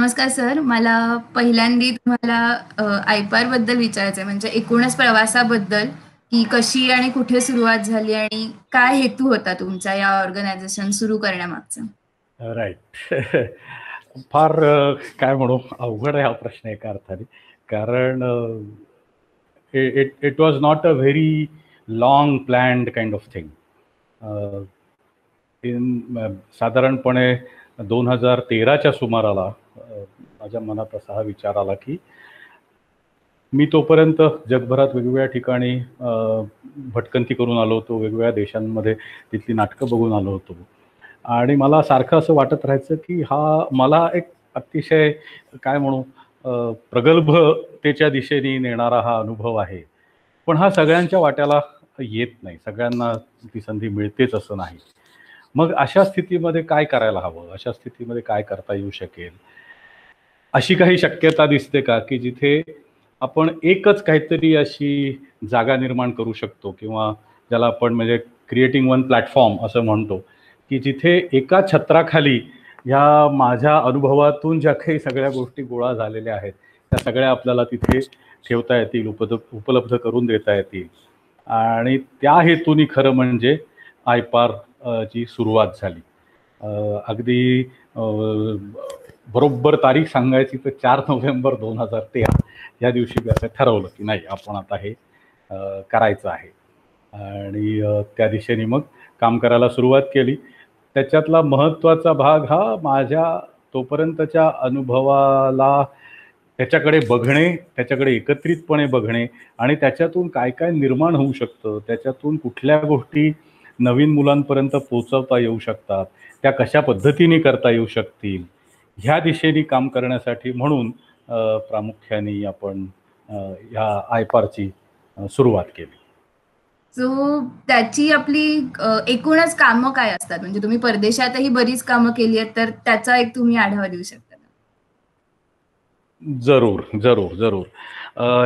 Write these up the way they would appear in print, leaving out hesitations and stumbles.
नमस्कार सर. मला पहिल्यांदा तुम्हाला आयपार बद्दल विचारायचं आहे, म्हणजे एकूणच प्रवासाबद्दल, की कशी आणि कुठे सुरुवात झाली आणि काय हेतू होता तुमचा या ऑर्गनायझेशन सुरू करण्यामागचा? राईट. फार काय म्हणू अवघड आहे हा प्रश्न एका अर्थाने. कारण it was not a very long planned kind of thing. साधारणपणे 2013च्या सुमाराला माझ्या मनात असा हा विचार आला की मी तोपर्यंत जगभरात वेगवेगळ्या ठिकाणी भटकंती करून आलो होतो, वेगवेगळ्या देशांमध्ये तिथली नाटकं बघून आलो होतो आणि मला सारखं असं वाटत राहायचं की हा मला एक अतिशय काय म्हणू प्रगल्भतेच्या दिशेने नेणारा हा अनुभव आहे. पण हा सगळ्यांच्या वाट्याला येत नाही, सगळ्यांना ती संधी मिळतेच असं नाही. मग अशा स्थितीमध्ये काय करायला हवं, अशा स्थितीमध्ये काय करता येऊ शकेल, अशी काही शक्यता दिसते का की जिथे आपण एकच काहीतरी अशी जागा निर्माण करू शकतो किंवा ज्याला आपण म्हणजे क्रिएटिंग वन प्लॅटफॉर्म असं म्हणतो, की जिथे एका छत्राखाली ह्या माझ्या अनुभवातून ज्या काही सगळ्या गोष्टी गोळा झालेल्या आहेत त्या सगळ्या आपल्याला तिथे ठेवता येतील, उपलब्ध करून देता येतील. आणि त्या हेतूनी खरं म्हणजे आयपार ची सुरुवात झाली. अगदी बरोबर तारीख सांगायची तर 4 नोव्हेंबर 2013 या दिवशी मी असं ठरवलं की नाही, आपण आता हे करायचं आहे. आणि त्या दिशेने मग काम करायला सुरुवात केली. त्याच्यातला महत्त्वाचा भाग हा माझ्या तोपर्यंतच्या अनुभवाला त्याच्याकडे बघणे, त्याच्याकडे एकत्रितपणे बघणे आणि त्याच्यातून काय काय निर्माण होऊ शकतं, त्याच्यातून कुठल्या गोष्टी नवीन मुलांपर्यंत पोचवता येऊ शकतात, त्या कशा पद्धतीने करता येऊ शकतील, ह्या दिशेने काम करण्यासाठी म्हणून प्रामुख्याने आपण ह्या आयपारची सुरुवात केली. सो त्याची आपली एकूणच कामं काय असतात? म्हणजे तुम्ही परदेशातही बरीच कामं केली आहेत, तर त्याचा एक तुम्ही आढावा देऊ शकता का? जरूर जरूर जरूर.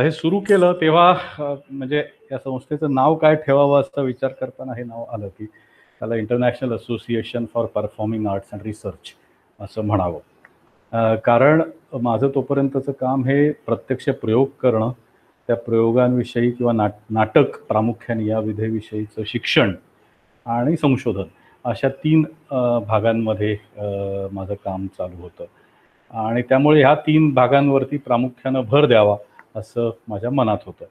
हे सुरू केलं तेव्हा म्हणजे या संस्थेचं नाव काय ठेवावं असा विचार करताना हे नाव आलं की त्याला international association for performing arts and research असं म्हणावं. कारण माझं तोपर्यंतचं काम हे प्रत्यक्ष प्रयोग करणं, त्या प्रयोगांविषयी किंवा नाटक प्रामुख्याने या विधेविषयीचं शिक्षण आणि संशोधन अशा 3 भागांमध्ये माझं काम चालू होतं. आणि त्यामुळे ह्या 3 भागांवरती प्रामुख्यानं भर द्यावा असं माझ्या मनात होतं.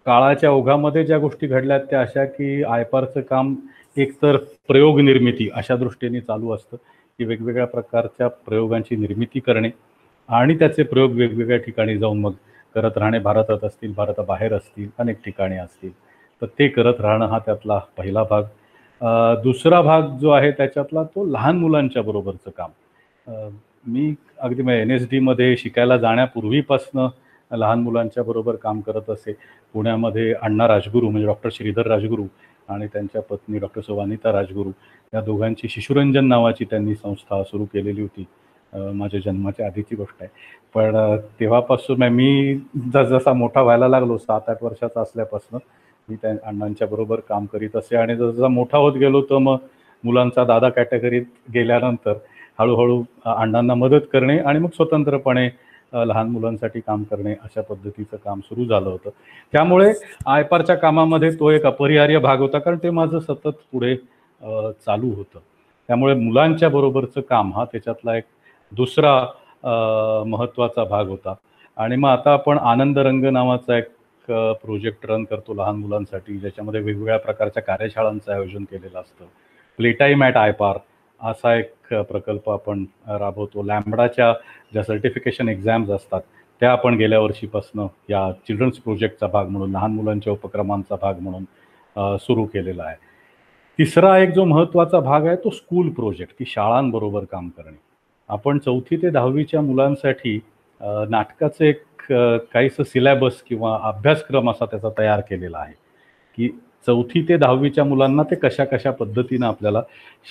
काळाच्या ओघामध्ये ज्या गोष्टी घडल्यात त्या अशा की आयपारचं काम एकतर प्रयोग निर्मिती अशा दृष्टीने चालू असतं की वेगवेगळ्या प्रकारच्या प्रयोगांची निर्मिती करणे आणि त्याचे प्रयोग वेगवेगळ्या ठिकाणी जाऊन मग करत राहणे. भारतात असतील, भारताबाहेर असतील, अनेक ठिकाणी असतील, तर ते करत राहणं हा त्यातला पहिला भाग. दुसरा भाग जो आहे त्याच्यातला तो लहान मुलांच्या बरोबरचं काम. मी अगदी NSDमध्ये शिकायला जाण्यापूर्वीपासनं लहान मुलांच्या बरोबर काम करत असे. पुण्यामध्ये अण्णा राजगुरू म्हणजे डॉक्टर श्रीधर राजगुरू आणि त्यांच्या पत्नी डॉक्टर सुवानिता राजगुरू या दोघांची शिशुरंजन नावाची त्यांनी संस्था सुरू केलेली होती. माझ्या जन्माच्या आधीची गोष्ट आहे. पण तेव्हापासून मी जसजसा मोठा व्हायला लागलो 7-8 वर्षाचा असल्यापासून मी त्या अण्णांच्या बरोबर काम करीत असे आणि जसजसा मोठा होत गेलो तर मग मुलांचा दादा कॅटेगरीत गेल्यानंतर हळूहळू अण्णांना मदत करणे आणि मग स्वतंत्रपणे लहान मुलांसाठी काम करणे अशा पद्धतीचं काम सुरू झालं होतं. त्यामुळे आयपारच्या कामामध्ये तो एक अपरिहार्य भाग होता, कारण ते माझं सतत पुढे चालू होतं. त्यामुळे मुलांच्या बरोबरचं काम हा त्याच्यातला एक दुसरा महत्त्वाचा भाग होता. आणि मग आता आपण आनंद रंग नावाचा एक प्रोजेक्ट रन करतो लहान मुलांसाठी, ज्याच्यामध्ये वेगवेगळ्या प्रकारच्या कार्यशाळांचं आयोजन केलेलं असतं. प्लेटाईम ॲट आयपार असा एक प्रकल्प आपण राबवतो. लॅम्बडाच्या ज्या सर्टिफिकेशन एक्झाम्स असतात त्या आपण गेल्या वर्षीपासून या चिल्ड्रन्स प्रोजेक्टचा भाग म्हणून, लहान मुलांच्या उपक्रमांचा भाग म्हणून सुरू केलेला आहे. तिसरा एक जो महत्त्वाचा भाग आहे तो स्कूल प्रोजेक्ट, की शाळांबरोबर काम करणे. आपण 4थी ते 10वीच्या मुलांसाठी नाटकाचं एक काहीसं सिलॅबस किंवा अभ्यासक्रम असा त्याचा तयार केलेला आहे की 4थी ते 10वीच्या मुलांना ते कशा कशा पद्धतीनं आपल्याला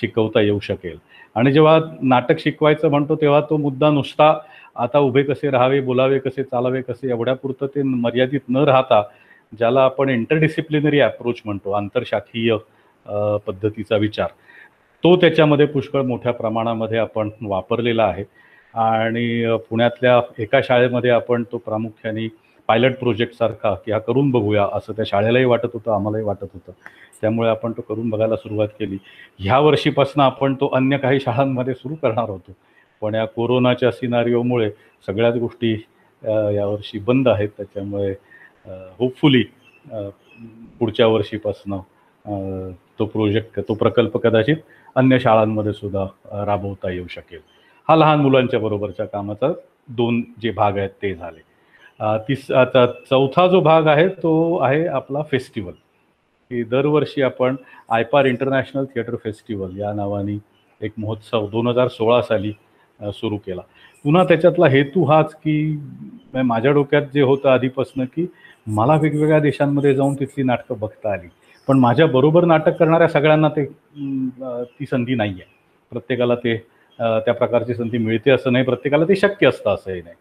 शिकवता येऊ शकेल. आणि जेव्हा नाटक शिकवायचं म्हणतो तेव्हा तो मुद्दा नुसता आता उभे कसे राहावे, बोलावे कसे, चालावे कसे एवढ्यापुरतं ते मर्यादित न राहता ज्याला आपण इंटरडिसिप्लिनरी अप्रोच म्हणतो, आंतरशाखीय पद्धतीचा विचार, तो त्याच्यामध्ये पुष्कळ मोठ्या प्रमाणामध्ये आपण वापरलेला आहे. आणि पुण्यातल्या एका शाळेमध्ये आपण तो प्रामुख्याने पायलट प्रोजेक्ट सारखा की हा करून बघूया असं त्या शाळेलाही वाटत होतं, आम्हालाही वाटत होतं. त्यामुळे आपण तो करून बघायला सुरुवात केली. ह्या वर्षीपासून आपण तो अन्य काही शाळांमध्ये सुरू करणार होतो, पण या कोरोनाच्या सिनारिओमुळे सगळ्याच गोष्टी यावर्षी बंद आहेत. त्याच्यामुळे होपफुली पुढच्या वर्षीपासून तो प्रोजेक्ट, तो प्रकल्प कदाचित अन्य शाळांमध्ये सुद्धा राबवता येऊ शकेल. हा लहान मुलांच्या बरोबरच्या कामाचा 2 जे भाग आहेत ते झाले. आता चौथा जो भाग आहे तो आहे आपला फेस्टिवल, की दरवर्षी आपण आयपार इंटरनॅशनल थिएटर फेस्टिवल या नावाने एक महोत्सव 2016 साली सुरू केला. पुन्हा त्याच्यातला हेतू हाच की माझ्या डोक्यात जे होतं आधीपासून की मला वेगवेगळ्या देशांमध्ये जाऊन तिथली नाटकं बघता आली, पण माझ्या बरोबर नाटक करणाऱ्या सगळ्यांना ती संधी नाही आहे. प्रत्येकाला त्या प्रकारची संधी मिळते असं नाही, प्रत्येकाला ते शक्य असतं असंही नाही.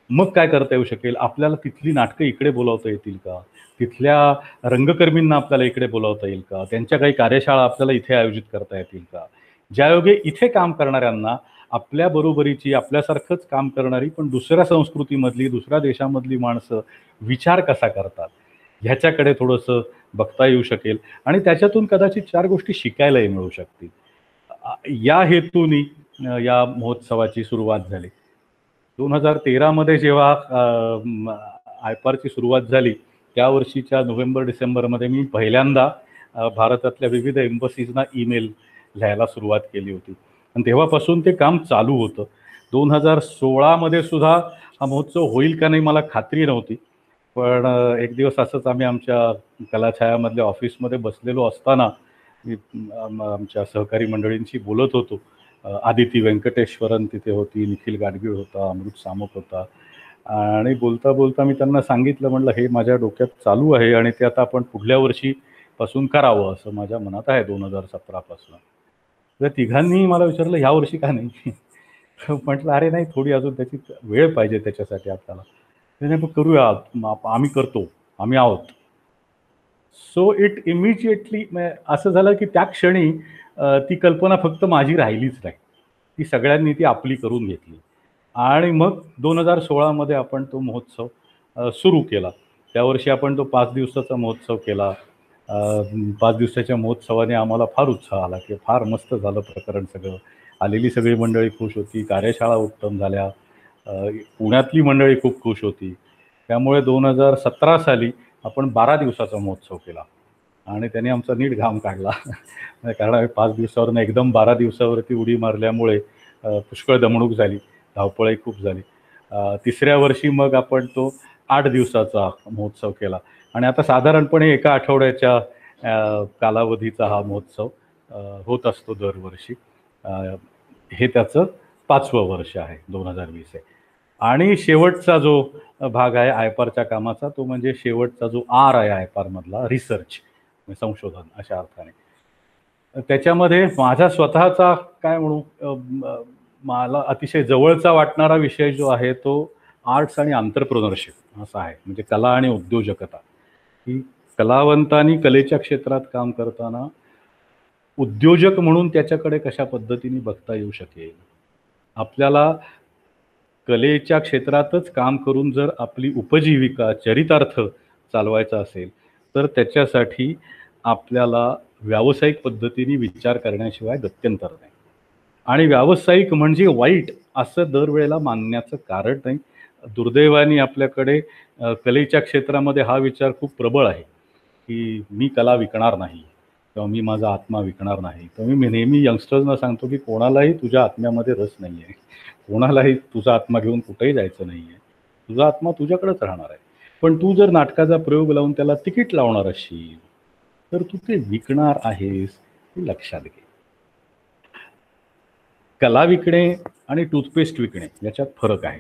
मग काय करता येऊ शकेल? आपल्याला तिथली नाटकं इकडे बोलावता येतील का? तिथल्या रंगकर्मींना आपल्याला इकडे बोलावता येईल का? त्यांच्या काही कार्यशाळा आपल्याला इथे आयोजित करता येतील का? ज्यायोगे इथे काम करणाऱ्यांना आपल्या बरोबरीची, आपल्यासारखंच काम करणारी पण दुसऱ्या संस्कृतीमधली, दुसऱ्या देशामधली माणसं विचार कसा करतात, ह्याच्याकडे थोडंसं बघता येऊ शकेल आणि त्याच्यातून कदाचित 4 गोष्टी शिकायलाही मिळू शकतील. या हेतूनी या महोत्सवाची सुरुवात झाली. 2013 मध्ये जेव्हा आयपारची सुरुवात झाली, त्या वर्षीच्या नोव्हेंबर-डिसेंबरमध्ये मी पहिल्यांदा भारतातल्या विविध एम्बसीजना ईमेल लिहायला सुरुवात केली होती आणि तेव्हापासून ते काम चालू होतं. 2016 मध्ये सुद्धा हा महोत्सव होईल का नाही मला खात्री नव्हती, पण एक दिवस असंच आम्ही आमच्या कलाछायामधल्या ऑफिसमध्ये बसलेलो असताना मी आमच्या सहकारी मंडळींशी बोलत होतो. आदिती व्यंकटेश्वरन तिथे होती, निखिल गाडगीळ होता, अमृत सामक होता आणि बोलता बोलता मी त्यांना सांगितलं, म्हटलं हे माझ्या डोक्यात चालू आहे आणि ते आता आपण पुढल्या वर्षीपासून करावं असं माझ्या मनात आहे 2017 पासून. तर तिघांनी मला विचारलं ह्या वर्षी का नाही? म्हटलं अरे नाही, थोडी अजून त्याची वेळ पाहिजे त्याच्यासाठी आपल्याला. नाही करूया, आम्ही करतो, आम्ही आहोत. सो इट इमिजिएटली असं झालं की त्या क्षणी ती कल्पना फक्त माझी राहिलीच नाही, ती सगळ्यांनी ती आपली करून घेतली आणि मग 2016 मध्ये आपण तो महोत्सव सुरू केला. त्यावर्षी आपण तो 5 दिवसाचा महोत्सव केला. 5 दिवसाच्या महोत्सवाने आम्हाला फार उत्साह आला की फार मस्त झालं प्रकरण सगळं. आलेली सगळी मंडळी खुश होती, कार्यशाळा उत्तम झाल्या, पुण्यातली मंडळी खूप खुश होती. त्यामुळे 2017 साली आपण 12 दिवसाचा महोत्सव केला आणि त्याने आमचा नीट घाम काढला. कारण आम्ही 5 दिवसावरून एकदम 12 दिवसावरती उडी मारल्यामुळे पुष्कळ दमणूक झाली, धावपळही खूप झाली. तिसऱ्या वर्षी मग आपण तो 8 दिवसाचा महोत्सव केला आणि आता साधारणपणे एका आठवड्याच्या कालावधीचा हा महोत्सव होत असतो दरवर्षी. हे त्याचं 5वं वर्ष आहे, 2020 आहे. आणि शेवटचा जो भाग आहे आयपारच्या कामाचा तो म्हणजे शेवटचा जो आर आहे आयपारमधला, रिसर्च, संशोधन अशा अर्थाने. त्याच्यामध्ये माझा स्वतःचा काय म्हणू, मला अतिशय जवळचा वाटणारा विषय जो आहे तो आर्ट्स आणि एंटरप्रेन्योरशिप असा आहे. म्हणजे कला आणि उद्योजकता, की कलावंतांनी कलेच्या क्षेत्रात काम करताना उद्योजक म्हणून त्याच्याकडे कशा पद्धतीने बघता येऊ शकेल. आपल्याला कलेच्या क्षेत्रातच काम करून जर आपली उपजीविका, चरितार्थ चालवायचा असेल तर त्याच्यासाठी आपल्याला व्यावसायिक पद्धतीने विचार करण्याशिवाय गत्यंतर नाही. आणि व्यावसायिक म्हणजे वाईट असं दरवेळेला मानण्याचं कारण नाही. दुर्दैवाने आपल्याकडे कलेच्या क्षेत्रामध्ये हा विचार खूप प्रबळ आहे की मी कला विकणार नाही किंवा मी माझा आत्मा विकणार नाही. तर मी नेहमी यंगस्टर्सना सांगतो की कोणालाही तुझ्या आत्म्यामध्ये रस नाही आहे, कोणालाही तुझा आत्मा घेऊन कुठेही जायचं नाही आहे. तुझा आत्मा तुझ्याकडेच राहणार आहे. पण तू जर नाटकाचा प्रयोग लावून त्याला तिकीट लावणार असशील तर तू ते विकणार आहेस, हे लक्षात घे. कला विकणे आणि टूथपेस्ट विकणे याच्यात फरक आहे.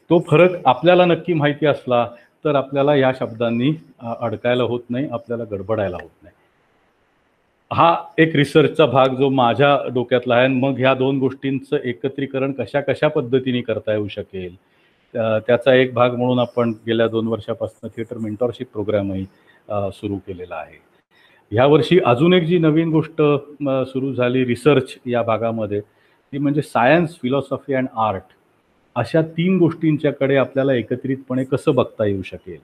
तो फरक आपल्याला नक्की माहिती असला तर आपल्याला या शब्दांनी अडकायला होत नाही, आपल्याला गडबडायला होत नाही. हा एक रिसर्चचा भाग जो माझ्या डोक्यातला आहे. मग ह्या 2 गोष्टींचं एकत्रीकरण कशा कशा पद्धतीने करता येऊ शकेल त्याचा एक भाग म्हणून आपण गेल्या 2 वर्षापासून थिएटर मेंटॉरशिप प्रोग्रामही सुरू केलेला आहे. ह्या वर्षी अजून एक जी नवीन गोष्ट सुरू झाली रिसर्च या भागामध्ये ती म्हणजे सायन्स, फिलॉसॉफी अँड आर्ट अशा 3 गोष्टींच्याकडे आपल्याला एकत्रितपणे कसं बघता येऊ शकेल,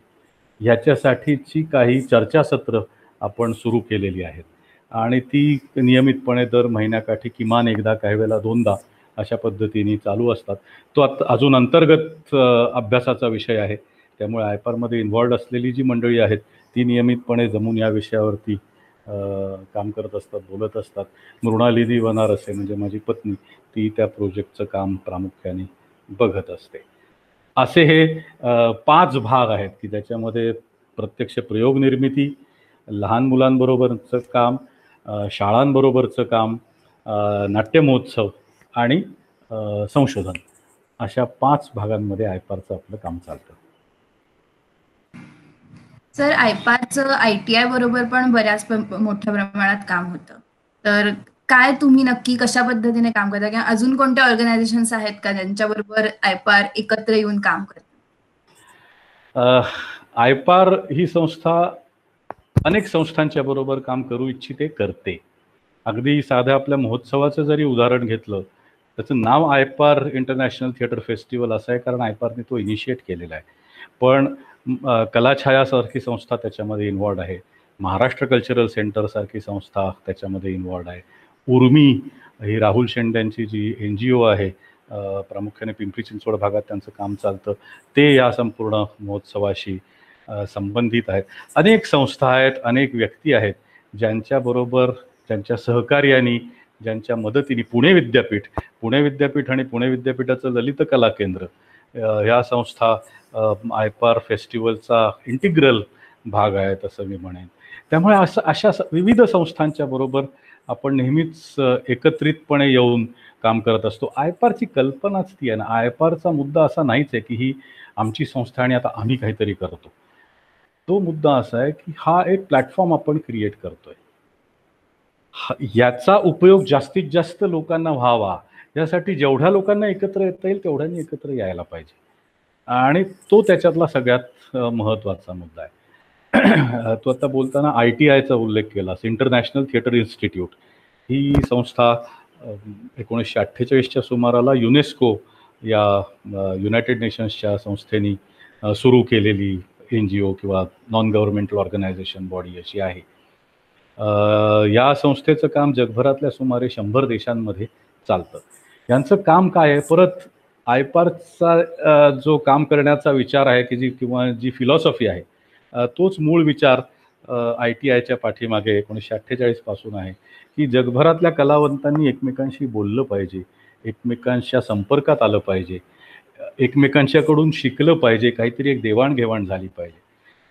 ह्याच्यासाठीची काही चर्चासत्र आपण सुरू केलेली आहेत आणि ती नियमितपणे दर महिन्याकाठी किमान एकदा, काही वेळेला 2दा अशा पद्धतीने चालू असतात. तो आता अजून अंतर्गत अभ्यासाचा विषय आहे. त्यामुळे आयपारमध्ये इन्व्हॉल्व्ड असलेली जी मंडळी आहेत ती नियमितपणे जमून या विषयावरती काम करत असतात, बोलत असतात. मृणालिनी वनारसे म्हणजे माझी पत्नी, ती त्या प्रोजेक्टचं काम प्रामुख्याने बघत असते. असे हे 5 भाग आहेत की ज्याच्यामध्ये प्रत्यक्ष प्रयोग निर्मिती, लहान मुलांबरोबरचं काम, शाळांबरोबरचं काम, नाट्य महोत्सव आणि संशोधन अशा 5 भागांमध्ये आयपारचं आपलं काम चालतं. सर, आयपारचं ITI बरोबर पण बऱ्याच मोठ्या प्रमाणात काम होतं. तर काय तुम्ही नक्की कशा पद्धतीने काम करता किंवा अजून कोणत्या ऑर्गनायझेशन्स आहेत का ज्यांच्याबरोबर आयपार एकत्र येऊन काम करतं? आयपार ही संस्था अनेक संस्थांच्या बरोबर काम करू इच्छिते, करते. अगदी साध्या आपल्या महोत्सवाचं जरी उदाहरण घेतलं, त्याचं नाव आयपार इंटरनॅशनल थिएटर फेस्टिवल असं आहे कारण आयपारने तो इनिशिएट केलेला आहे. पण कलाछायासारखी संस्था त्याच्यामध्ये इन्व्हॉल्ड आहे. महाराष्ट्र कल्चरल सेंटरसारखी संस्था त्याच्यामध्ये इन्व्हॉल्ड आहे. उर्मी ही राहुल शेंड्यांची जी NGO आहे, प्रामुख्याने पिंपरी चिंचवड भागात त्यांचं काम चालतं, ते या संपूर्ण महोत्सवाशी संबंधित आहेत. अनेक संस्था आहेत, अनेक व्यक्ती आहेत ज्यांच्याबरोबर, ज्यांच्या सहकार्याने, ज्यांच्या मदतीने पुणे विद्यापीठ आणि पुणे विद्यापीठाचं ललित कला केंद्र ह्या संस्था आयपार फेस्टिवलचा इंटिग्रल भाग आहेत असं मी म्हणेन. त्यामुळे अशा विविध संस्थांच्या बरोबर आपण नेहमीच एकत्रितपणे येऊन काम करत असतो. आयपारची कल्पनाच ती आहे ना. आयपारचा मुद्दा असा नाहीच आहे की ही आमची संस्था आणि आता आम्ही काहीतरी करतो. तो मुद्दा असा आहे की हा एक प्लॅटफॉर्म आपण क्रिएट करतोय, याचा उपयोग जास्तीत जास्त लोकांना व्हावा यासाठी जेवढ्या लोकांना एकत्र येता येईल तेवढ्यांनी एकत्र यायला पाहिजे आणि तो त्याच्यातला सगळ्यात महत्त्वाचा मुद्दा आहे. तो आता बोलताना ITIचा उल्लेख केलास, इंटरनॅशनल थिएटर इन्स्टिट्यूट. ही संस्था 1948च्या सुमाराला युनेस्को या युनायटेड नेशन्सच्या संस्थेने सुरू केलेली NGO किंवा नॉन गव्हर्नमेंटल ऑर्गनायझेशन बॉडी अशी आहे. या संस्थेचं काम जगभरातल्या सुमारे 100 देशांमध्ये चालतं. यांचं काम काय आहे, परत आयपारचा जो काम करण्याचा विचार आहे की किंवा जी फिलॉसॉफी आहे, तोच मूळ विचार ITIच्या पाठीमागे 1948 पासून आहे की जगभरातल्या कलावंतांनी एकमेकांशी बोललं पाहिजे, एकमेकांच्या संपर्कात आलं पाहिजे, एकमेकांच्याकडून शिकलं पाहिजे, काहीतरी एक देवाणघेवाण झाली पाहिजे.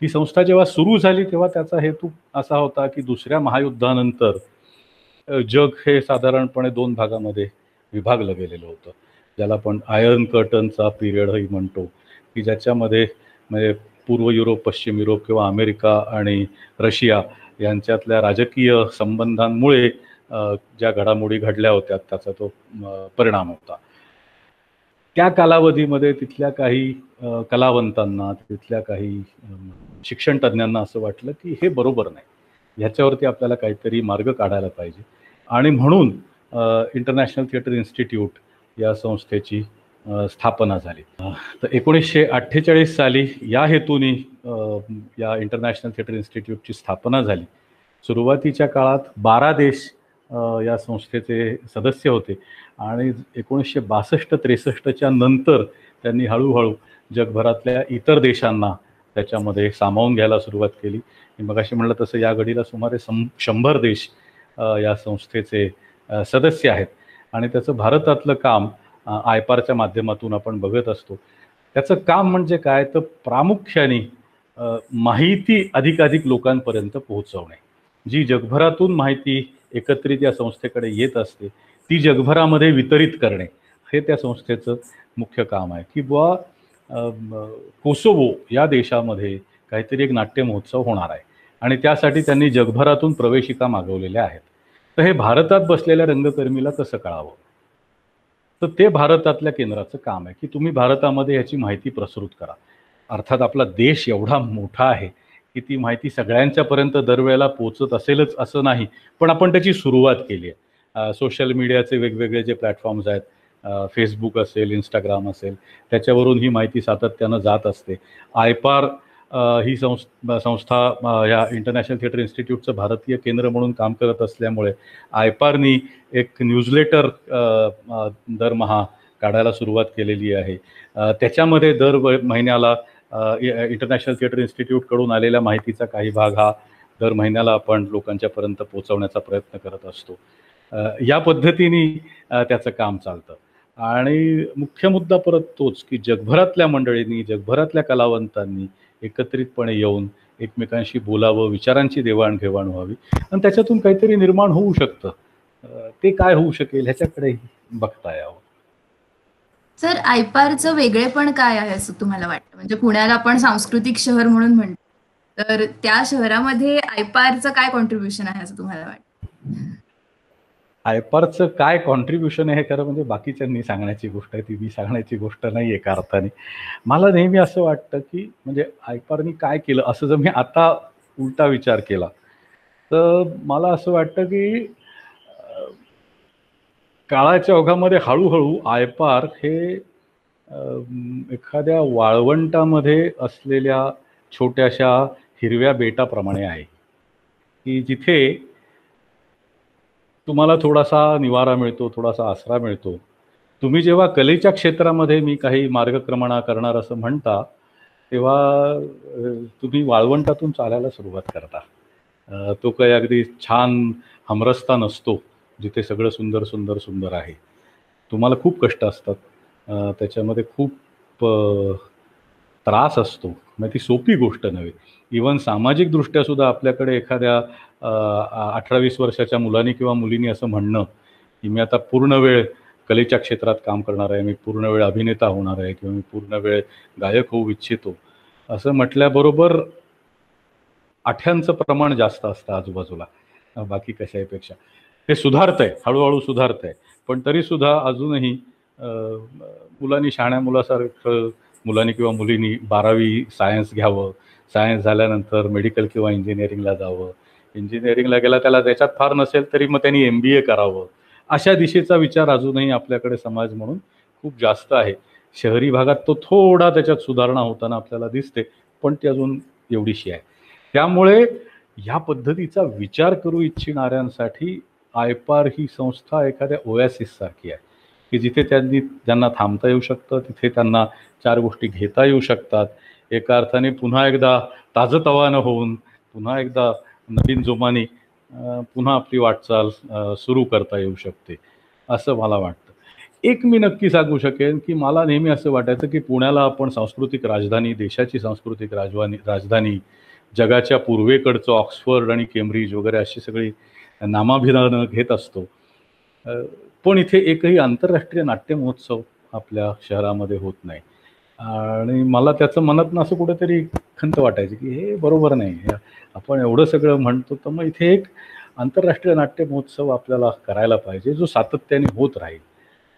ही संस्था जेव्हा सुरू झाली तेव्हा त्याचा हेतू असा होता की दुसऱ्या महायुद्धानंतर जग हे साधारणपणे 2 भागामध्ये विभागलं गेलेलं होतं, ज्याला आपण आयर्न कर्टनचा पिरियडही म्हणतो, की ज्याच्यामध्ये म्हणजे पूर्व युरोप, पश्चिम युरोप किंवा अमेरिका आणि रशिया यांच्यातल्या राजकीय संबंधांमुळे ज्या घडामोडी घडल्या होत्या त्याचा तो परिणाम होता. त्या कालावधीमध्ये तिथल्या काही कलावंतांना, तिथल्या काही शिक्षण तज्ज्ञांना असं वाटलं की हे बरोबर नाही, ह्याच्यावरती आपल्याला काहीतरी मार्ग काढायला पाहिजे आणि म्हणून इंटरनॅशनल थिएटर इन्स्टिट्यूट या संस्थेची स्थापना झाली. तर 1948 साली या हेतूने या इंटरनॅशनल थिएटर इन्स्टिट्यूटची स्थापना झाली. सुरुवातीच्या काळात 12 देश या संस्थेचे सदस्य होते आणि 1962-63च्या नंतर त्यांनी हळूहळू जगभरातल्या इतर देशांना त्याच्यामध्ये सामावून घ्यायला सुरुवात केली. मी मगाशी म्हणलं तसं या घडीला सुमारे 100 देश या संस्थेचे सदस्य आहेत आणि त्याचं भारतातलं काम आयपारच्या माध्यमातून आपण बघत असतो. त्याचं काम म्हणजे काय, तर प्रामुख्याने माहिती अधिकाधिक लोकांपर्यंत पोहोचवणे. जी जगभरातून माहिती एकत्रित या संस्थेकडे येत असते ती जगभरामध्ये वितरित करणे हे त्या संस्थेचं मुख्य काम आहे. की बुवा कोसोवो या देशामध्ये काहीतरी एक नाट्य महोत्सव होणार आहे आणि त्यासाठी त्यांनी जगभरातून प्रवेशिका मागवलेल्या आहेत. तर हे भारतात बसलेल्या रंगकर्मीला कसं कळावं, तर ते भारतातल्या केंद्राचं काम आहे की तुम्ही भारतामध्ये याची माहिती प्रसृत करा. अर्थात आपला देश एवढा मोठा आहे की ती माहिती सगळ्यांच्यापर्यंत दरवेळेला पोचत असेलच असं नाही, पण आपण त्याची सुरुवात केली आहे. सोशल मीडियाचे वेगवेगळे जे प्लॅटफॉर्म्स आहेत, फेसबुक असेल, इंस्टाग्राम असेल, त्याच्यावरून ही माहिती सातत्यानं जात असते. आयपार ही संस्था या इंटरनॅशनल थिएटर इन्स्टिट्यूटचं भारतीय केंद्र म्हणून काम करत असल्यामुळे आयपारनी एक न्यूजलेटर दरमहा काढायला सुरुवात केलेली आहे. त्याच्यामध्ये दर महिन्याला इंटरनॅशनल थिएटर इन्स्टिट्यूटकडून आलेल्या माहितीचा काही भाग हा दर महिन्याला आपण लोकांच्यापर्यंत पोहोचवण्याचा प्रयत्न करत असतो. या पद्धतीने त्याचं काम चालतं. आणि मुख्य मुद्दा परत तोच की जगभरातल्या मंडळींनी, जगभरातल्या कलावंतांनी एकत्रितपणे येऊन एकमेकांशी बोलावं, विचारांची देवाणघेवाण व्हावी आणि त्याच्यातून काहीतरी निर्माण होऊ शकतं. ते काय होऊ शकेल ह्याच्याकडे बघता यावं. सर, आयपारचं वेगळेपण काय आहे असं तुम्हाला वाटतं? म्हणजे पुण्याला आपण सांस्कृतिक शहर म्हणून म्हणतो, तर त्या शहरामध्ये आयपारचं काय कॉन्ट्रीब्युशन आहे असं तुम्हाला वाटतं? आयपारचं काय कॉन्ट्रीब्युशन आहे हे खरं म्हणजे बाकीच्यांनी सांगण्याची गोष्ट आहे, ती मी सांगण्याची गोष्ट नाही आहे एका अर्थाने. मला नेहमी असं वाटतं की म्हणजे आयपारनी काय केलं असं जर मी आता उलटा विचार केला तर मला असं वाटतं की काळाच्या ओघामध्ये हळूहळू आयपार हे एखाद्या वाळवंटामध्ये असलेल्या छोट्याशा हिरव्या बेटाप्रमाणे आहे की जिथे तुम्हाला थोडासा निवारा मिळतो, थोडासा आसरा मिळतो. तुम्ही जेव्हा कलेच्या क्षेत्रामध्ये मी काही मार्गक्रमणा करणार असं म्हणता तेव्हा तुम्ही वाळवंटातून चालायला सुरुवात करता. तो काही अगदी छान हमरस्ता नसतो जिथे सगळं सुंदर सुंदर सुंदर आहे. तुम्हाला खूप कष्ट असतात, त्याच्यामध्ये खूप त्रास असतो. मग ती सोपी गोष्ट नव्हे. इव्हन सामाजिकदृष्ट्या सुद्धा आपल्याकडे एखाद्या 18-20 वर्षाच्या मुलांनी किंवा मुलींनी असं म्हणणं की मी आता पूर्ण वेळ कलेच्या क्षेत्रात काम करणार आहे, मी पूर्ण वेळ अभिनेता होणार आहे किंवा मी पूर्ण वेळ गायक होऊ इच्छितो असं म्हटल्याबरोबर आठ्यांचं प्रमाण जास्त असतं आजूबाजूला बाकी कशाहीपेक्षा. ते सुधारतंय, हळूहळू सुधारतंय, पण तरीसुद्धा अजूनही मुलांनी, शहाण्या मुलासारखं मुलांनी किंवा मुलींनी 12वी सायन्स घ्यावं, सायन्स झाल्यानंतर मेडिकल किंवा इंजिनिअरिंगला जावं, इंजिनिअरिंगला गेला त्याला त्याच्यात फार नसेल तरी मग त्यांनी MBA करावं, अशा दिशेचा विचार अजूनही आपल्याकडे समाज म्हणून खूप जास्त आहे. शहरी भागात तो थोडा त्याच्यात सुधारणा होताना आपल्याला दिसते, पण ती अजून एवढीशी आहे. त्यामुळे या पद्धतीचा विचार करू इच्छिणाऱ्यांसाठी आयपार ही संस्था एखाद्या ओएसिस सारखी आहे की जिथे ज्यांना थांबता येऊ शकतं, तिथे त्यांना 4 गोष्टी घेता येऊ शकतात. एका अर्थाने पुन्हा एकदा ताजंतवानं होऊन पुन्हा एकदा नवीन जोमाने पुन्हा आपली वाटचाल सुरू करता येऊ शकते असं मला वाटतं. एक मी नक्की सांगू शकेन की मला नेहमी असं वाटायचं की पुण्याला आपण सांस्कृतिक राजधानी, देशाची सांस्कृतिक राजधानी, जगाच्या पूर्वेकडचं ऑक्सफर्ड आणि केम्ब्रिज वगैरे अशी सगळी नामाभिधानं घेत असतो. पण इथे एकही आंतरराष्ट्रीय नाट्य महोत्सव आपल्या शहरामध्ये होत नाही आणि मला त्याचं मनातनं असं कुठेतरी खंत वाटायची की हे बरोबर नाही. आपण एवढं सगळं म्हणतो तर मग इथे एक आंतरराष्ट्रीय नाट्य महोत्सव आपल्याला करायला पाहिजे जो सातत्याने होत राहील.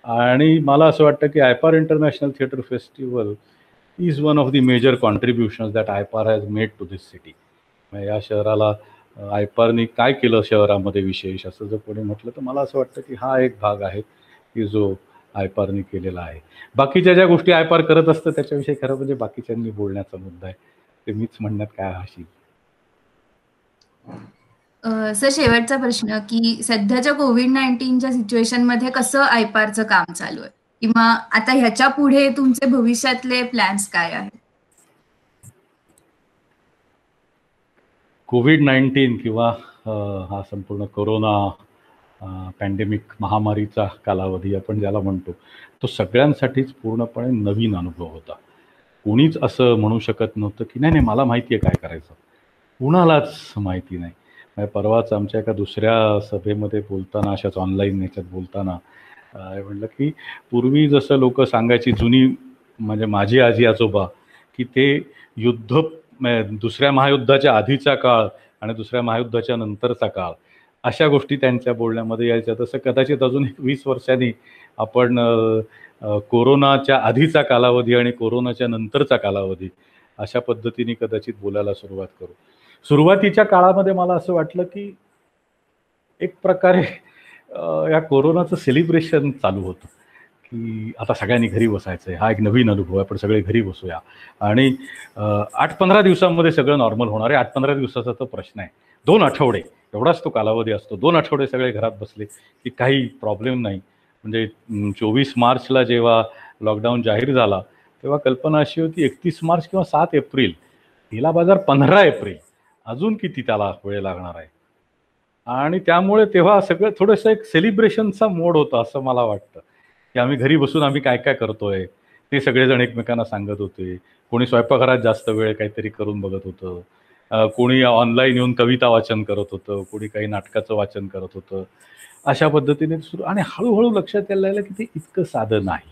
आणि मला असं वाटतं की आयपार international theatre festival is one of the major contributions that आयपार has made to this city. या शहराला आयपारनी काय केलं शहरामध्ये विशेष असं जर कोणी म्हटलं तर मला असं वाटतं की हा एक भाग आहे की जो आयपारनी केलेला आहे. बाकीच्या ज्या गोष्टी आयपार करत असतं त्याच्याविषयी खरं म्हणजे बाकीच्यांनी बोलण्याचा मुद्दा आहे, ते मीच म्हणण्यात काय हशी. सर, शेवटचा प्रश्न की सध्याच्या कोविड-19च्या सिच्युएशनमध्ये कसं आयपारचं काम चालू आहे किंवा आता ह्याच्या पुढे तुमचे भविष्यातले प्लॅन्स काय आहेत? कोविड-19 किंवा हा संपूर्ण कोरोना पॅन्डेमिक महामारीचा कालावधी आपण ज्याला म्हणतो तो सगळ्यांसाठीच पूर्णपणे नवीन अनुभव होता. कोणीच असं म्हणू शकत नव्हतं की नाही मला माहिती आहे काय करायचं. कुणालाच माहिती नाही. परवाच आमच्या एका दुसऱ्या सभेमध्ये बोलताना, अशाच ऑनलाईन ह्याच्यात बोलताना म्हटलं की पूर्वी जसं लोक सांगायची जुनी म्हणजे माझी आजी आजोबा की ते युद्ध दुसऱ्या महायुद्धाच्या आधीचा काळ आणि दुसऱ्या महायुद्धाच्या नंतरचा काळ अशा गोष्टी त्यांच्या बोलण्यामध्ये यायच्या. तसं कदाचित अजून 20 वर्षांनी आपण कोरोनाच्या आधीचा कालावधी आणि कोरोनाच्या नंतरचा कालावधी अशा पद्धतीने कदाचित बोलायला सुरुवात करू. सुरुवातीच्या काळामध्ये मला असं वाटलं की एक प्रकारे या कोरोनाचं सेलिब्रेशन चालू होतं की आता सगळ्यांनी घरी बसायचं आहे, हा एक नवीन अनुभव आहे, आपण सगळे घरी बसूया आणि 8-15 दिवसांमध्ये सगळं नॉर्मल होणार आहे. 8-15 दिवसाचा तो प्रश्न आहे. 2 आठवडे एवढाच तो कालावधी असतो. 2 आठवडे सगळे घरात बसले की काही प्रॉब्लेम नाही. म्हणजे 24 मार्चला जेव्हा लॉकडाऊन जाहीर झाला तेव्हा कल्पना अशी होती 31 मार्च किंवा 7 एप्रिल, पहिला बाजार 15 एप्रिल, अजून किती त्याला वेळ लागणार आहे. आणि त्यामुळे तेव्हा सगळं थोडंसं एक सेलिब्रेशनचा मोड होता असं मला वाटतं की आम्ही घरी बसून आम्ही काय काय करतोय ते सगळेजण एकमेकांना सांगत होते. कोणी स्वयंपाकघरात जास्त वेळ काहीतरी करून बघत होतं, कोणी ऑनलाईन येऊन कविता वाचन करत होतं, कोणी काही नाटकाचं वाचन करत होतं. अशा पद्धतीने सुरू आणि हळूहळू लक्षात यायला लागलं की ते इतकं साधं नाही.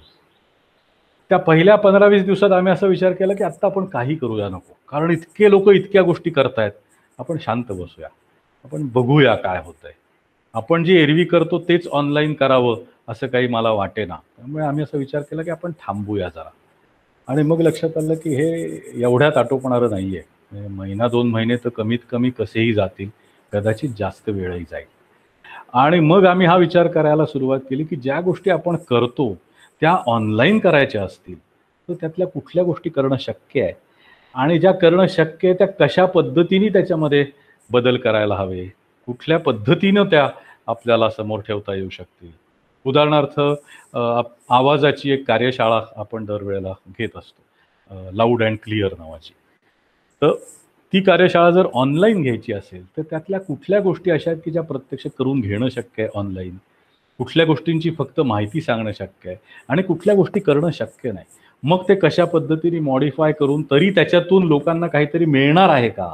त्या पहिल्या 15-20 दिवसात आम्ही असा विचार केला की आत्ता आपण काही करूया नको, कारण इतके लोक इतक्या गोष्टी करतायत, आपण शांत बसूया, आपण बघूया काय होतंय. आपण जे एरवी करतो तेच ऑनलाईन करावं असं काही मला वाटेना. त्यामुळे आम्ही असा विचार केला की आपण थांबूया जरा. आणि मग लक्षात आलं की हे एवढ्यात आटोपणारं नाहीये. महिना 2 महिने तर कमीत कमी कसेही जातील, कदाचित जास्त वेळही जाईल. आणि मग आम्ही हा विचार करायला सुरुवात केली की ज्या गोष्टी आपण करतो त्या ऑनलाईन करायच्या असतील तर त्यातल्या कुठल्या गोष्टी करणं शक्य आहे आणि ज्या करणं शक्य आहे त्या कशा पद्धतीने त्याच्यामध्ये बदल करायला हवे, कुठल्या पद्धतीनं त्या आपल्याला समोर ठेवता येऊ शकतील. उदाहरणार्थ आवाजाची एक कार्यशाळा आपण दरवेळेला घेत असतो, लाऊड अँड क्लिअर नावाची. तर ती कार्यशाळा जर ऑनलाईन घ्यायची असेल तर त्यातल्या कुठल्या गोष्टी अशा आहेत की ज्या प्रत्यक्ष करून घेणं शक्य आहे ऑनलाईन, कुठल्या गोष्टींची फक्त माहिती सांगणं शक्य आहे आणि कुठल्या गोष्टी करणं शक्य नाही. मग ते कशा पद्धतीने मॉडिफाय करून तरी त्याच्यातून लोकांना काहीतरी मिळणार आहे का,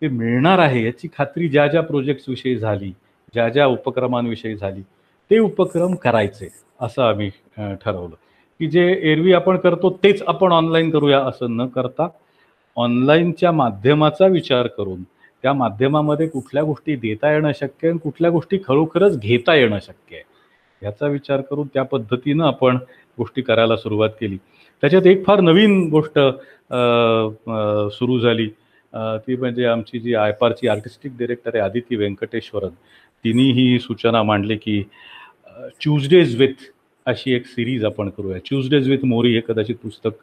ते मिळणार आहे याची खात्री ज्या ज्या प्रोजेक्ट्सविषयी झाली, ज्या ज्या उपक्रमांविषयी झाली ते उपक्रम करायचे असं आम्ही ठरवलं की जे एरवी आपण करतो तेच आपण ऑनलाईन करूया असं न करता ऑनलाईनच्या माध्यमाचा विचार करून त्या माध्यमामध्ये कुठल्या गोष्टी देता येणं शक्य आहे आणि कुठल्या गोष्टी खरोखरच घेता येणं शक्य आहे याचा विचार करून त्या पद्धतीनं आपण गोष्टी करायला सुरुवात केली. त्याच्यात एक फार नवीन गोष्ट सुरू झाली, ती म्हणजे आमची जी आयपारची आर्टिस्टिक डिरेक्टर आहे आदिती व्यंकटेश्वरन, तिने ही सूचना मांडली की ट्यूजडेज विथ अशी एक सिरीज आपण करूया. ट्यूजडेज विथ मोरी हे कदाचित पुस्तक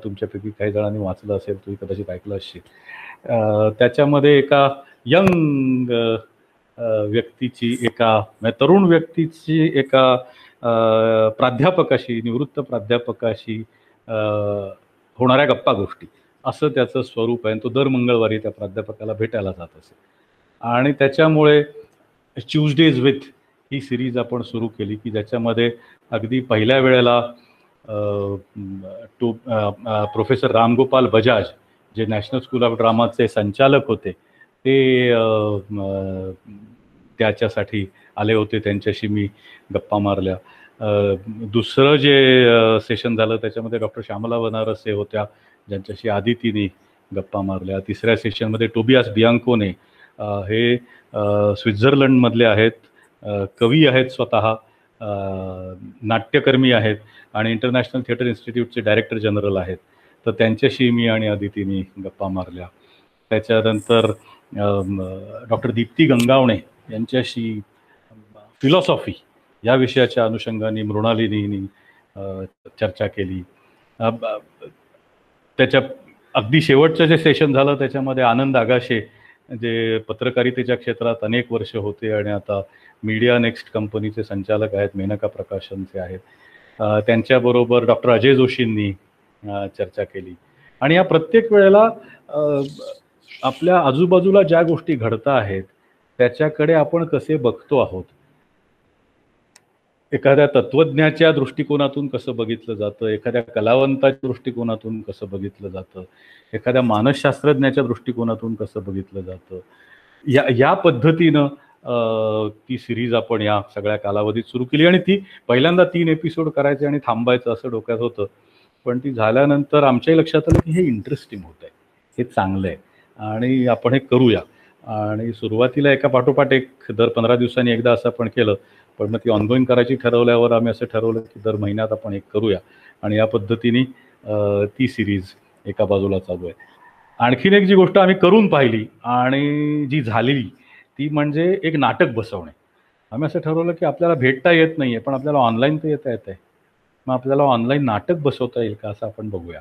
तुमच्यापैकी काही जणांनी वाचलं असेल, तुम्ही कदाचित ऐकलं असेल. त्याच्यामध्ये एका यंग व्यक्तीची, एका तरुण व्यक्तीची एका प्राध्यापकाशी, निवृत्त प्राध्यापकाशी होणाऱ्या गप्पा गोष्टी असं त्याचं स्वरूप आहे. तो दर मंगळवारी त्या प्राध्यापकाला भेटायला जात असे आणि त्याच्यामुळे ट्यूजडेज विथ ही सिरीज आपण सुरू केली की ज्याच्यामध्ये अगदी पहिल्या वेळेला प्रोफेसर रामगोपाल बजाज जे नॅशनल स्कूल ऑफ ड्रामाचे संचालक होते ते त्याच्यासाठी आले होते, त्यांच्याशी मी गप्पा मारल्या. दुसरं जे सेशन झालं त्याच्यामध्ये डॉक्टर श्यामला बनारसे होत्या ज्यांच्याशी आदितीने गप्पा मारल्या. तिसऱ्या सेशनमध्ये टोबियास बियांकोने, हे स्वित्झर्लंडमधले आहेत, कवी आहेत स्वतः, नाट्यकर्मी आहेत आणि इंटरनॅशनल थिएटर इन्स्टिट्यूटचे डायरेक्टर जनरल आहेत. तर त्यांच्याशी मी आणि आदितीने गप्पा मारल्या. त्याच्यानंतर डॉक्टर दीप्ती गंगावणे यांच्याशी फिलॉसॉफी या विषयाच्या अनुषंगाने मृणालिनी चर्चा केली. त्याच्या अगदी शेवटचं जे सेशन झालं त्याच्यामध्ये आनंद आगाशे जे पत्रकारितेच्या क्षेत्रात अनेक वर्ष होते आणि आता मीडिया नेक्स्ट कंपनीचे संचालक आहेत, मेनका प्रकाशनचे आहेत, त्यांच्याबरोबर डॉक्टर अजय जोशींनी चर्चा केली. आणि या प्रत्येक वेळेला आपल्या आजूबाजूला ज्या गोष्टी घडता आहेत त्याच्याकडे आपण कसे बघतो आहोत, एखाद्या तत्वज्ञाच्या दृष्टिकोनातून कसं बघितलं जातं, एखाद्या कलावंताच्या दृष्टिकोनातून कसं बघितलं जातं, एखाद्या मानसशास्त्रज्ञाच्या दृष्टिकोनातून कसं बघितलं जातं, या पद्धतीनं ती सिरीज आपण या सगळ्या कालावधीत सुरू केली. आणि ती पहिल्यांदा 3 एपिसोड करायचे आणि थांबायचं असं डोक्यात होतं, पण ती झाल्यानंतर आमच्याही लक्षात आलं की हे इंटरेस्टिंग होत आहे, हे चांगलं आहे आणि आपण हे करूया. आणि सुरुवातीला एका पाठोपाठ एक दर 15 दिवसांनी एकदा असं आपण केलं, पण मग ती ऑनगोईंग करायची ठरवल्यावर आम्ही असं ठरवलं की दर महिन्यात आपण एक करूया आणि या पद्धतीने ती सिरीज एका बाजूला चालू आहे. आणखीन एक जी गोष्ट आम्ही करून पाहिली आणि जी झालेली ती म्हणजे एक नाटक बसवणे. आम्ही असं ठरवलं की आपल्याला भेटता येत नाहीये, पण आपल्याला ऑनलाईन तर येता येतंय. मग आपल्याला ऑनलाईन नाटक बसवता येईल का, असं आपण बघूया.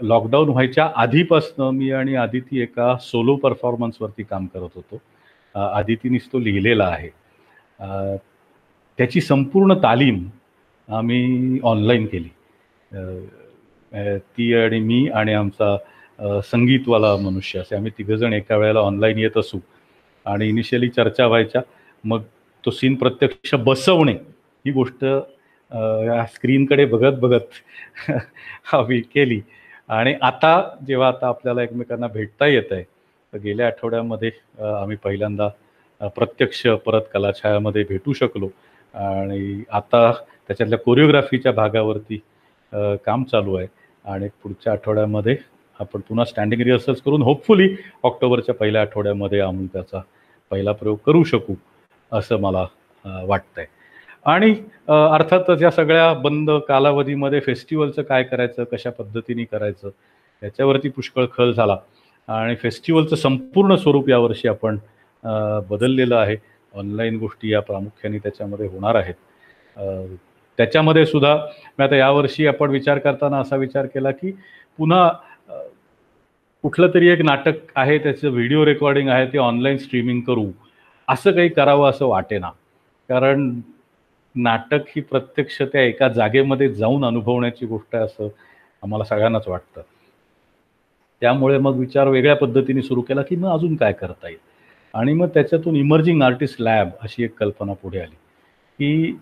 लॉकडाऊन व्हायच्या आधीपासनं मी आणि आदिती एका सोलो परफॉर्मन्सवरती काम करत होतो. आदितीनीच तो लिहिलेला आहे. अ, त्याची संपूर्ण तालीम आम्ही ऑनलाईन केली. अ, ती आणि मी आणि आमचा संगीतवाला मनुष्य, असे आम्ही तिघंजण एका वेळेला ऑनलाईन येत असू आणि इनिशियली चर्चा व्हायच्या. मग तो सीन प्रत्यक्ष बसवणे ही गोष्ट या स्क्रीनकडे बघत बघत आम्ही केली. आणि आता आपल्याला एकमेकांना भेटता येत आहे, तर गेल्या आठवड्यामध्ये आम्ही पहिल्यांदा प्रत्यक्ष परत कलाछायामध्ये भेटू शकलो. आणि आता त्याच्यातल्या कोरिओग्राफीच्या भागावरती काम चालू आहे आणि पुढच्या आठवड्यामध्ये आपण पुन्हा स्टँडिंग रिहर्सल्स करून होपफुली ऑक्टोबरच्या पहिल्या आठवड्यामध्ये आम्ही त्याचा पहिला प्रयोग करू शकू, असं मला वाटतंय. आणि अर्थातच या सगळ्या बंद कालावधीमध्ये फेस्टिवलचं काय करायचं, कशा पद्धतीने करायचं, याच्यावरती पुष्कळ खल झाला आणि फेस्टिवलचं संपूर्ण स्वरूप यावर्षी आपण बदललेलं आहे. ऑनलाईन गोष्टी या प्रामुख्याने त्याच्यामध्ये होणार आहेत. त्याच्यामध्ये सुद्धा मी आता यावर्षी आपण विचार करताना असा विचार केला की पुन्हा कुठलं तरी एक नाटक आहे, त्याचं व्हिडिओ रेकॉर्डिंग आहे, ते ऑनलाईन स्ट्रीमिंग करू, असं काही करावं असं वाटेना. कारण नाटक ही प्रत्यक्ष त्या एका जागेमध्ये जाऊन अनुभवण्याची गोष्ट आहे, असं आम्हाला सगळ्यांनाच वाटतं. त्यामुळे मग विचार वेगळ्या पद्धतीने सुरू केला की मग अजून काय करता येईल. आणि मग त्याच्यातून इमर्जिंग आर्टिस्ट लॅब अशी एक कल्पना पुढे आली की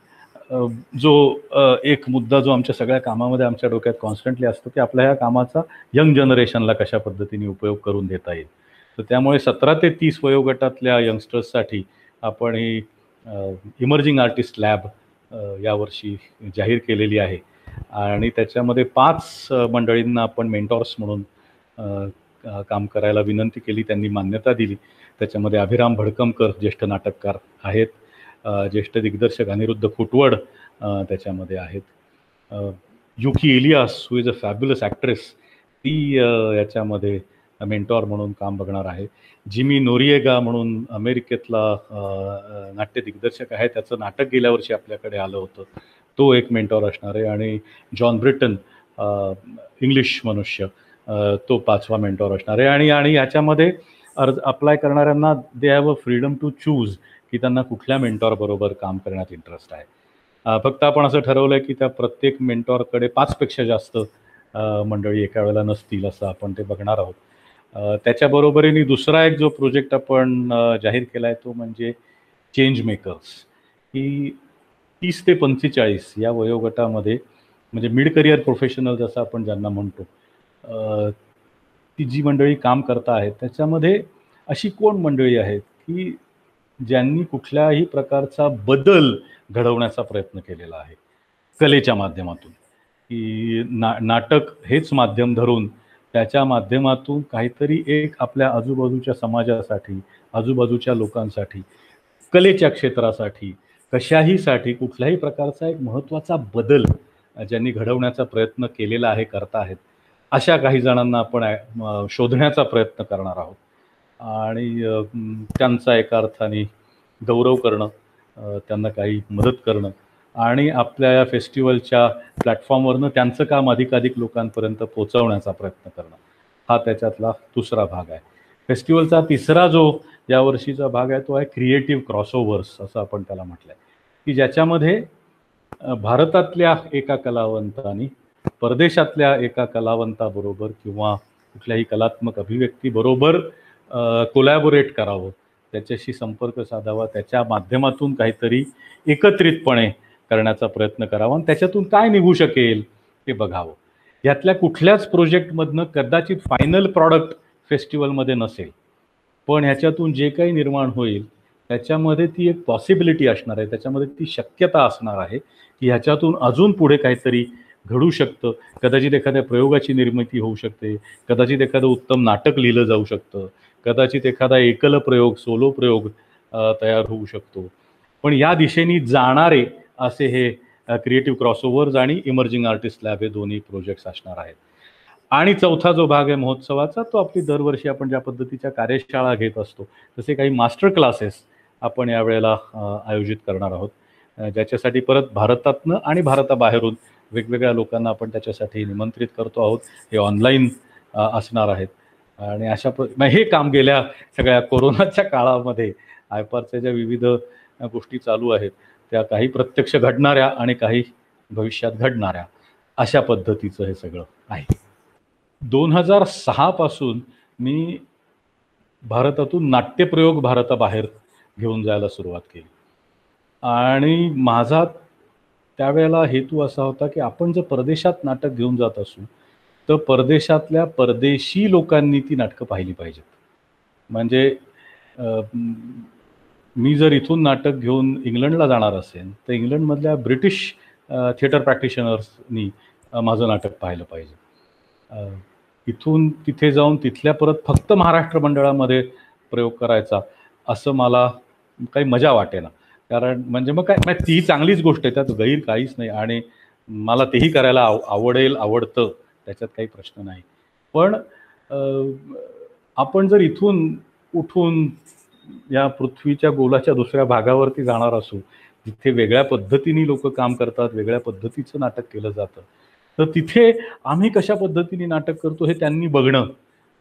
जो एक मुद्दा जो आमच्या सगळ्या कामामध्ये आमच्या डोक्यात कॉन्स्टंटली असतो की आपल्या ह्या कामाचा यंग जनरेशनला कशा पद्धतीने उपयोग करून देता येईल. तर त्यामुळे 17 ते 30 वयोगटातल्या यंगस्टर्ससाठी आपण ही इमर्जिंग आर्टिस्ट लॅब यावर्षी जाहीर केलेली आहे. आणि त्याच्यामध्ये 5 मंडळींना आपण मेंटॉर्स म्हणून काम करायला विनंती केली, त्यांनी मान्यता दिली. त्याच्यामध्ये अभिराम भडकमकर ज्येष्ठ नाटककार आहेत, ज्येष्ठ दिग्दर्शक अनिरुद्ध खुटवड त्याच्यामध्ये आहेत, Yuki Elias who is a fabulous actress, ती याच्यामध्ये मेंटॉर म्हणून काम बघणार आहे. जिमी नोरिएगा म्हणून अमेरिकेतला नाट्य दिग्दर्शक आहे, त्याचं नाटक गेल्या वर्षी आपल्याकडे आलं होतं, तो एक मेंटॉर असणार आहे. आणि जॉन ब्रिटन इंग्लिश मनुष्य, तो 5वा मेंटॉर असणार आहे. आणि याच्यामध्ये अप्लाय करणाऱ्यांना they have a freedom to choose की त्यांना कुठल्या मेंटॉर बरोबर काम करण्यात इंटरेस्ट आहे. फक्त आपण असं ठरवलं आहे की त्या प्रत्येक मेंटॉरकडे 5पेक्षा जास्त मंडळी एका वेळेला नसतील, असं आपण ते बघणार आहोत. त्याच्याबरोबरीने दुसरा एक जो प्रोजेक्ट आपण जाहीर केला आहे तो म्हणजे चेंज मेकर्स. ही 30 ते 45 या वयोगटामध्ये, म्हणजे मिड करिअर प्रोफेशनल जसं आपण ज्यांना म्हणतो, ती जी मंडळी काम करत आहेत त्याच्यामध्ये अशी कोण मंडळी आहेत की ज्यांनी कुठल्याही प्रकारचा बदल घडवण्याचा प्रयत्न केलेला आहे कलेच्या माध्यमातून, की नाटक हेच माध्यम धरून त्याच्या माध्यमातून काहीतरी एक आपल्या आजूबाजूच्या समाजासाठी, आजूबाजूच्या लोकांसाठी, कलेच्या क्षेत्रासाठी, कशाहीसाठी कुठल्याही प्रकारचा एक महत्त्वाचा बदल ज्यांनी घडवण्याचा प्रयत्न केलेला आहे, करता आहेत, अशा काही जणांना आपण शोधण्याचा प्रयत्न करणार आहोत. आणि त्यांचा एका अर्थाने गौरव करणं, त्यांना काही मदत करणं आणि आपल्या या फेस्टिवलच्या प्लॅटफॉर्मवरनं त्यांचं काम अधिकाधिक लोकांपर्यंत पोहोचवण्याचा प्रयत्न करणं, हा त्याच्यातला दुसरा भाग आहे. फेस्टिवलचा तिसरा जो यावर्षीचा भाग आहे तो आहे क्रिएटिव्ह क्रॉसओव्हर्स, असं आपण त्याला म्हटलं आहे, की ज्याच्यामध्ये भारतातल्या एका कलावंतानी परदेशातल्या एका कलावंताबरोबर किंवा कुठल्याही कलात्मक अभिव्यक्तीबरोबर कोलॅबोरेट करावं, त्याच्याशी संपर्क साधावा, त्याच्या माध्यमातून काहीतरी एकत्रितपणे करण्याचा प्रयत्न करावा आणि त्याच्यातून काय निघू शकेल ते बघावं. यातल्या कुठल्याच प्रोजेक्टमधनं कदाचित फायनल प्रॉडक्ट फेस्टिवलमध्ये नसेल, पण ह्याच्यातून जे काही निर्माण होईल त्याच्यामध्ये ती एक पॉसिबिलिटी असणार आहे, त्याच्यामध्ये ती शक्यता असणार आहे की ह्याच्यातून अजून पुढे काहीतरी घडू शकतं. कदाचित एखाद्या प्रयोगाची निर्मिती होऊ शकते, कदाचित एखादं उत्तम नाटक लिहिलं जाऊ शकतं, कदाचित एखादा एकल प्रयोग, सोलो प्रयोग तयार होऊ शकतो. पण या दिशेने जाणारे असे हे क्रिएटिव्ह क्रॉसओव्हर्स आणि इमर्जिंग आर्टिस्ट लॅब हे दोन्ही प्रोजेक्ट्स असणार आहेत. आणि चौथा जो भाग आहे महोत्सवाचा, तो आपली दरवर्षी आपण ज्या पद्धतीच्या कार्यशाळा घेत असतो तसे काही मास्टर क्लासेस आपण यावेळेला आयोजित करणार आहोत, ज्याच्यासाठी परत भारतातनं आणि भारताबाहेरून वेगवेगळ्या लोकांना आपण त्याच्यासाठी निमंत्रित करतो आहोत. हे ऑनलाईन असणार आहेत आणि हे काम गेल्या सगळ्या कोरोनाच्या काळामध्ये आयपारच्या ज्या विविध गोष्टी चालू आहेत त्या काही प्रत्यक्ष घडणाऱ्या आणि काही भविष्यात घडणाऱ्या अशा पद्धतीचं हे सगळं आहे. 2006 पासून मी भारतातून नाट्यप्रयोग भारताबाहेर घेऊन जायला सुरुवात केली आणि माझा त्यावेळेला हेतू असा होता की आपण जर परदेशात नाटक घेऊन जात असू तर परदेशातल्या परदेशी लोकांनी ती नाटकं पाहिली पाहिजेत. म्हणजे मी जर इथून नाटक घेऊन इंग्लंडला जाणार असेल तर इंग्लंडमधल्या ब्रिटिश थिएटर प्रॅक्टिशनर्सनी माझं नाटक पाहिलं पाहिजे. इथून तिथे जाऊन तिथल्या परत फक्त महाराष्ट्र मंडळामध्ये प्रयोग करायचा असं मला काही मजा वाटेना. कारण म्हणजे मग काय ती चांगलीच गोष्ट आहे, त्यात गैर काहीच नाही आणि मला तेही करायला आवडतं, त्याच्यात काही प्रश्न नाही. पण आपण जर इथून उठून या पृथ्वीच्या गोलाच्या दुसऱ्या भागावरती जाणार असू जिथे वेगळ्या पद्धतीने लोक काम करतात, वेगळ्या पद्धतीचं नाटक केलं जातं, तर तिथे आम्ही कशा पद्धतीने नाटक करतो हे त्यांनी बघणं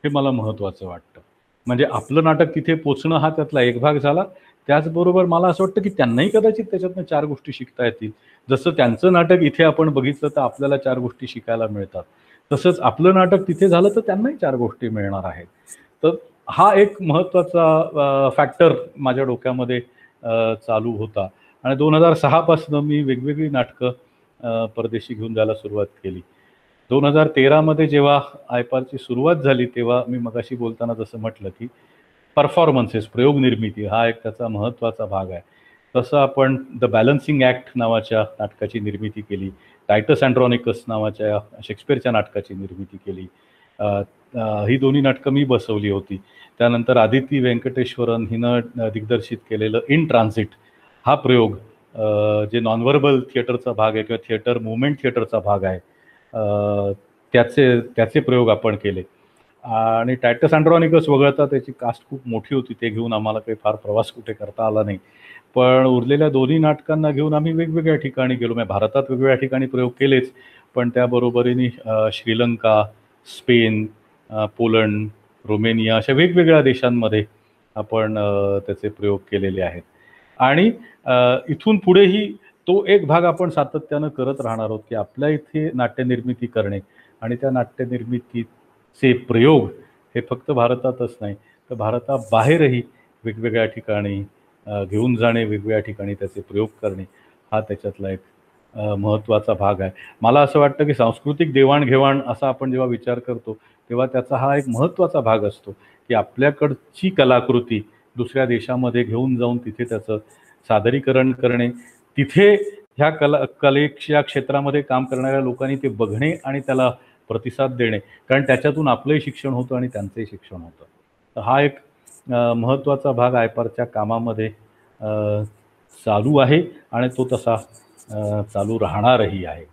हे मला महत्त्वाचं वाटतं. म्हणजे आपलं नाटक तिथे पोचणं हा त्यातला एक भाग झाला. त्याचबरोबर मला असं वाटतं की त्यांनाही कदाचित त्याच्यातनं 4 गोष्टी शिकता येतील. जसं त्यांचं नाटक इथे आपण बघितलं तर आपल्याला 4 गोष्टी शिकायला मिळतात, तसंच आपलं नाटक तिथे झालं तर त्यांनाही 4 गोष्टी मिळणार आहेत. तर हा एक महत्त्वाचा फॅक्टर माझ्या डोक्यामध्ये चालू होता आणि 2006 पासून मी वेगवेगळी नाटकं परदेशी घेऊन जायला सुरुवात केली. 2013 मध्ये जेव्हा आयपारची सुरुवात झाली तेव्हा मी मगाशी बोलताना जसं म्हटलं की परफॉर्मन्सेस, प्रयोग निर्मिती हा एक त्याचा महत्त्वाचा भाग आहे. तसं आपण द बॅलन्सिंग ॲक्ट नावाच्या नाटकाची निर्मिती केली. टायटस अँड्रॉनिकस नावाच्या शेक्सपिअरच्या नाटकाची निर्मिती केली. ही दोन्ही नाटकं मी बसवली होती. त्यानंतर आदिती व्यंकटेश्वरन हिनं दिग्दर्शित केलेलं इन ट्रान्झिट हा प्रयोग जे नॉनव्हर्बल थिएटरचा भाग आहे किंवा थिएटर मुवमेंट थिएटरचा भाग आहे, त्याचे प्रयोग आपण केले. आणि टायटस अँड्रॉनिकस वगळता त्याची कास्ट खूप मोठी होती, ते घेऊन आम्हाला काही फार प्रवास कुठे करता आला नाही. पण उरलेल्या दोन्ही नाटकांना घेऊन आम्ही वेगवेगळ्या ठिकाणी गेलो. म्हणजे भारतात वेगवेगळ्या ठिकाणी प्रयोग केलेच, पण त्याबरोबरीने श्रीलंका, स्पेन, पोलंड, रोमेनिया अशा वेगवेगळ्या देशांमध्ये आपण त्याचे प्रयोग केलेले आहेत. आणि इथून पुढेही तो एक भाग आपण सातत्यानं करत राहणार आहोत की आपल्या इथे नाट्यनिर्मिती करणे आणि त्या नाट्यनिर्मितीचे प्रयोग हे फक्त भारतातच नाही तर भारताबाहेरही वेगवेगळ्या ठिकाणी घेऊन जाणे, वेगवेगळ्या ठिकाणी त्याचे प्रयोग करणे हा त्याच्यातला एक महत्त्वाचा भाग आहे. मला असं वाटतं की सांस्कृतिक देवाणघेवाण असा आपण जेव्हा विचार करतो तेव्हा त्याचा हा एक महत्त्वाचा भाग असतो की आपल्याकडची कलाकृती दुसऱ्या देशामध्ये घेऊन जाऊन तिथे त्याचं सादरीकरण करणे, तिथे ह्या कलेच्या क्षेत्रामध्ये काम करणाऱ्या लोकांनी ते बघणे आणि त्याला प्रतिसाद देणे, कारण त्याच्यातून आपलंही शिक्षण होतं आणि त्यांचंही शिक्षण होतं. तर हा एक महत्त्वाचा भाग आयपारच्या कामामध्ये चालू आहे आणि तो तसा चालू राहणारही आहे.